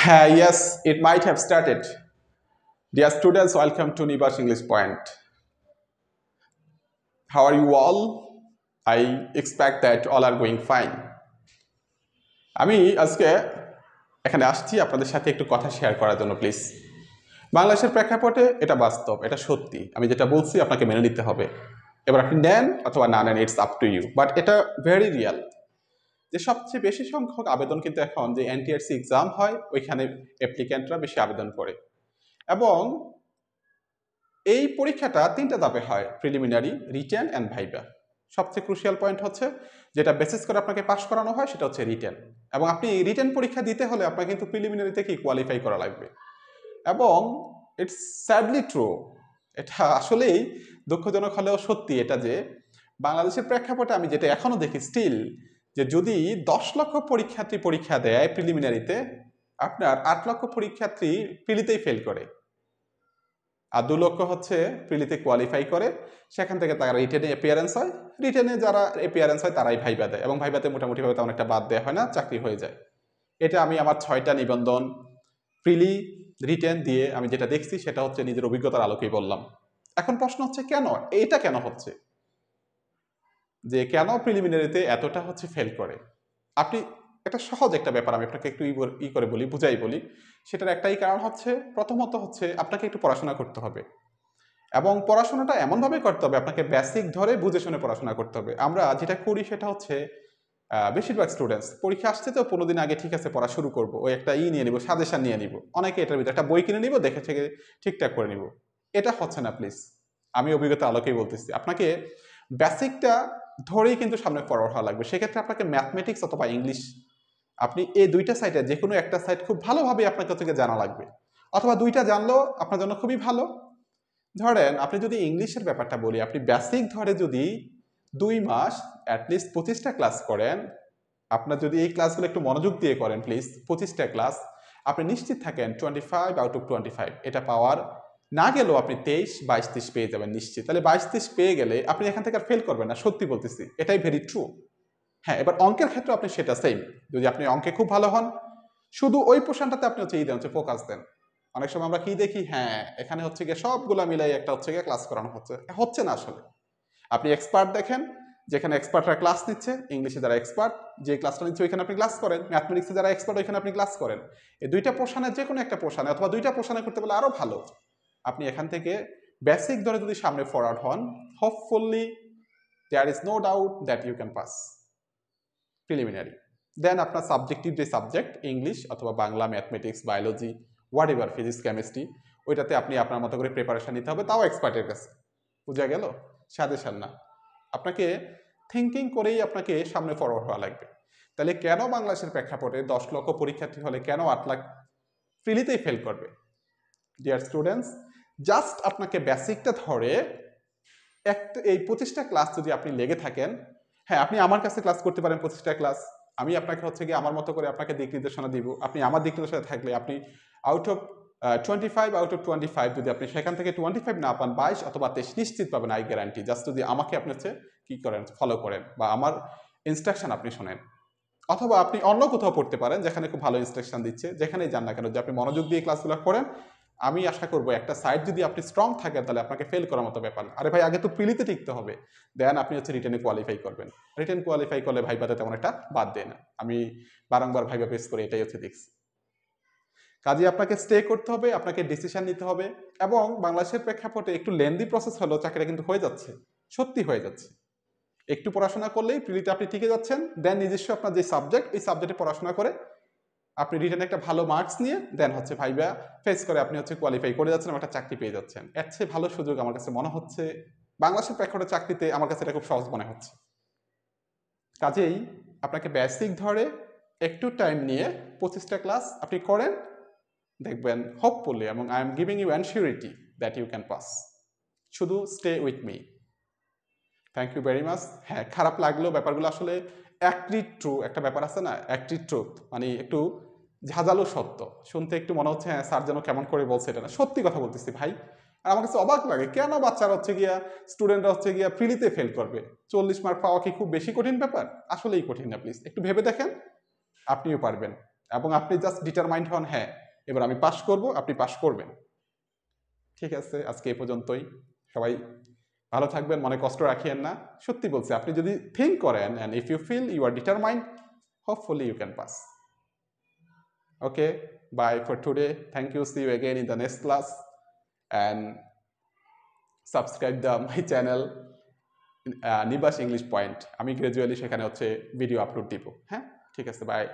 Yes, it might have started. Dear students, welcome to Nibash English Point. How are you all? I expect that all are going fine. আমি আজকে এখানে আসছি আপনাদের সাথে একটু কথা শেয়ার করার জন্য প্লিজ। বাংলাদেশের প্রেক্ষাপটে এটা বাস্তব, এটা সত্যি। আমি যেটা বলছি আপনাকে মেনে নিতে হবে। এবার আপনি নেন অথবা না নেন, it's up to you. But এটা ভেরি রিয়াল। যে সবচেয়ে বেশি সংখ্যক আবেদন কিন্তু এখন যে এনটিআরসি এক্সাম হয় ওইখানে অ্যাপ্লিক্যান্টরা বেশি আবেদন করে। এবং এই পরীক্ষাটা তিনটা ধাপে হয়: প্রিলিমিনারি, রিটেন অ্যান্ড ভাইভা। সবচেয়ে ক্রুশিয়াল পয়েন্ট হচ্ছে যেটা বেসিস করে আপনাকে পাস করানো হয় সেটা হচ্ছে রিটেন। এবং আপনি রিটেন পরীক্ষা দিতে হলে আপনাকে কিন্তু প্রিলিমিনারি থেকেই কোয়ালিফাই করা লাগবে। এবং ইটস স্যাডলি ট্রু, এটা আসলেই দুঃখজনক হলেও সত্যি এটা যে বাংলাদেশের প্রেক্ষাপটে আমি যেটা এখনো দেখি স্টিল, যে যদি 10 লক্ষ পরীক্ষার্থী পরীক্ষা দেয় প্রিলিমিনারিতে, আপনার 8 লক্ষ পরীক্ষার্থী প্রিলিতেই ফেল করে, আর 2 লক্ষ হচ্ছে প্রিলিতে কোয়ালিফাই করে। সেখান থেকে তারা রিটেনে অ্যাপিয়ারেন্স হয়, রিটেনে যারা অ্যাপিয়ারেন্স হয় তারাই ভাইবা দেয়, এবং ভাইবাতে মোটামুটিভাবে তেমন একটা বাদ দেওয়া হয় না, চাকরি হয়ে যায়। এটা আমি আমার 6টা নিবন্ধন প্রিলি রিটেন দিয়ে আমি যেটা দেখছি সেটা হচ্ছে নিজের অভিজ্ঞতার আলোকেই বললাম। এখন প্রশ্ন হচ্ছে কেন এটা কেন হচ্ছে, যে কেন প্রিলিমিনারিতে এতটা হচ্ছে ফেল করে। আপনি একটা সহজ একটা ব্যাপার আমি আপনাকে একটু করে বলি, বুঝাই বলি। সেটার একটাই কারণ হচ্ছে, প্রথমত হচ্ছে আপনাকে একটু পড়াশোনা করতে হবে, এবং পড়াশোনাটা এমনভাবে করতে হবে আপনাকে বেসিক ধরে বুঝে শুনে পড়াশোনা করতে হবে। আমরা যেটা করি সেটা হচ্ছে বেশিরভাগ স্টুডেন্টস পরীক্ষা আসছে তো 15 দিন আগে ঠিক আছে পড়া শুরু করব, ওই একটা নিয়ে নিব, সাজেশন নিয়ে নিব, অনেকে এটার ভিতরে একটা বই কিনে নিব, দেখে থেকে ঠিকঠাক করে নিব। এটা হচ্ছে না প্লিজ, আমি অভিজ্ঞতা আলোকেই বলতেছি। আপনাকে বেসিকটা ধরেই কিন্তু সামনে ফরওয়ার্ড হওয়া লাগবে। সেক্ষেত্রে আপনাকে ম্যাথমেটিক্স অথবা ইংলিশ, আপনি এই দুইটা সাইডে যে কোনো একটা সাইড খুব ভালোভাবে আপনার কাছ থেকে জানা লাগবে, অথবা দুইটা জানলেও আপনার জন্য খুবই ভালো। ধরেন আপনি যদি ইংলিশের ব্যাপারটা বলি, আপনি বেসিক ধরে যদি 2 মাস অ্যাটলিস্ট 25টা ক্লাস করেন, আপনার যদি এই ক্লাসগুলো একটু মনোযোগ দিয়ে করেন প্লিজ, 25টা ক্লাস, আপনি নিশ্চিত থাকেন 25 আউট অফ 25 এটা পাওয়ার না গেলেও আপনি 23, 22, 30 পেয়ে যাবেন নিশ্চিত। তাহলে 22, 30 পেয়ে গেলে আপনি এখান থেকে আর ফেল করবেন না, সত্যি বলতেছি, এটাই ভেরি ট্রু। হ্যাঁ, এবার অঙ্কের ক্ষেত্রে আপনি সেটা সেম, যদি আপনি অঙ্কে খুব ভালো হন, শুধু ওই পোর্শনটাতে আপনি হচ্ছে হচ্ছে ফোকাস দেন। অনেক সময় আমরা কি দেখি, হ্যাঁ এখানে হচ্ছে গিয়ে সবগুলা মিলাই একটা হচ্ছে গিয়ে ক্লাস করানো হচ্ছে না আসলে। আপনি এক্সপার্ট দেখেন, যেখানে এক্সপার্টরা ক্লাস নিচ্ছে, ইংলিশে যারা এক্সপার্ট যে ক্লাসটা নিচ্ছে ওইখানে আপনি ক্লাস করেন, ম্যাথমেটিক্সে যারা এক্সপার্ট ওইখানে আপনি ক্লাস করেন। এই দুইটা পোর্শনের যে কোনো একটা পোর্শনে অথবা দুইটা পোর্শনে করতে পারলে আরো ভালো। আপনি এখান থেকে বেসিক ধরে যদি সামনে ফরওয়ার্ড হন, hopefully there is no doubt that you can pass preliminary. Then আপনার সাবজেক্টিভ যে সাবজেক্ট ইংলিশ অথবা Bangla, mathematics, biology, whatever, physics, chemistry, ওইটাতে আপনি আপনার মতো করে প্রিপারেশন নিতে হবে, তাও এক্সপার্টের কাছে। বুঝা গেল? সাজেশন না, আপনাকে থিঙ্কিং করেই আপনাকে সামনে ফরওয়ার্ড হওয়া লাগবে। তাহলে কেন বাংলাদেশের প্রেক্ষাপটে 10 লক্ষ পরীক্ষার্থী হলে কেন 8 লাখ ফ্রিলিতেই ফেল করবে? ডিয়ার স্টুডেন্টস, জাস্ট আপনাকে বেসিকটা ধরে এই 25টা ক্লাস যদি আপনি লেগে থাকেন, হ্যাঁ আপনি আমার কাছে ক্লাস করতে পারেন 25টা ক্লাস, আমি আপনাকে হচ্ছে গিয়ে আমার মতো করে আপনাকে দিক নির্দেশনা দিব। আপনি আমার দিক নির্দেশনা থাকলে আপনি আউট অফ 25 যদি আপনি সেখান থেকে 25 না পান, 22 অথবা 23 নিশ্চিত পাবেন, আই গ্যারান্টি। জাস্ট যদি আমাকে আপনি হচ্ছে কি করেন, ফলো করেন, বা আমার ইনস্ট্রাকশন আপনি শোনেন, অথবা আপনি অন্য কোথাও পড়তে পারেন যেখানে খুব ভালো ইনস্ট্রাকশন দিচ্ছে, যেখানেই যান না কেন, যে আপনি মনোযোগ দিয়ে ক্লাসগুলো করেন। আমি আশা করবো একটা সাইড যদি আপনি স্ট্রং থাকেন তাহলে আপনাকে ফেল করার মতো ব্যাপার না। আরে ভাই, আগে তো প্রিলিতে টিকতে হবে, দেন আপনি হচ্ছে রিটেনে কোয়ালিফাই করবেন। রিটেন কোয়ালিফাই করলে ভাইবাতে তেমন একটা বাদ দেয় না, আমি বারংবার ভাইবা পেস করে এটাই হচ্ছে দেখছি। কাজে আপনাকে স্টে করতে হবে, আপনাকে ডিসিশন নিতে হবে, এবং বাংলাদেশের প্রেক্ষাপটে একটু লেন্দি প্রসেস হলেও চাকরিটা কিন্তু হয়ে যাচ্ছে, সত্যি হয়ে যাচ্ছে। একটু পড়াশোনা করলেই প্রিলিতে আপনি টিকে যাচ্ছেন, দেন নিজস্ব আপনার যে সাবজেক্ট এই সাবজেক্টে পড়াশোনা করে আপনি রিটেনে একটা ভালো মার্কস নিয়ে দেন হচ্ছে ভাইবা ফেস করে আপনি হচ্ছে কোয়ালিফাই করে যাচ্ছেন, একটা চাকরি পেয়ে যাচ্ছেন। এর চেয়ে ভালো সুযোগ আমার কাছে মনে হচ্ছে বাংলাদেশের প্রেক্ষাপটে চাকরিতে, আমার কাছে এটা খুব সহজ মনে হচ্ছে। কাজেই আপনাকে বেসিক ধরে একটু টাইম নিয়ে 25টা ক্লাস আপনি করেন, দেখবেন হোপফুলি, এবং I am giving you assurity that you can pass. শুধু stay with me. Thank you very much. হ্যাঁ, খারাপ লাগলেও ব্যাপারগুলো আসলে অ্যাক্টলি ট্রু, একটা ব্যাপার আছে না, অ্যাক্টলি ট্রুথ, মানে একটু ঝাঁঝালো সত্য। শুনতে একটু মনে হচ্ছে হ্যাঁ স্যার যেন কেমন করে বলছে, এটা না, সত্যি কথা বলতেছি ভাই। আর আমার কাছে অবাক লাগে কেন বাচ্চারা হচ্ছে গিয়া, স্টুডেন্টরা হচ্ছে গিয়া ফ্রিতে ফেল করবে। 40 মার্ক পাওয়া কি খুব বেশি কঠিন ব্যাপার? আসলেই কঠিন না, প্লিজ একটু ভেবে দেখেন, আপনিও পারবেন। এবং আপনি জাস্ট ডিটারমাইন্ড হন, হ্যাঁ এবার আমি পাস করব, আপনি পাস করবেন। ঠিক আছে, আজকে এ পর্যন্তই। সবাই ভালো থাকবেন, মনে কষ্ট রাখিয়েন না। সত্যি বলছি, আপনি যদি থিঙ্ক করেন and if you feel you are determined, hopefully you can pass. Okay, bye for today, thank you, see you again in the next class and subscribe the my channel Nibas English point. আমি gradually সেখানে হচ্ছে video upload দিব। হ্যাঁ, ঠিক আছে, by.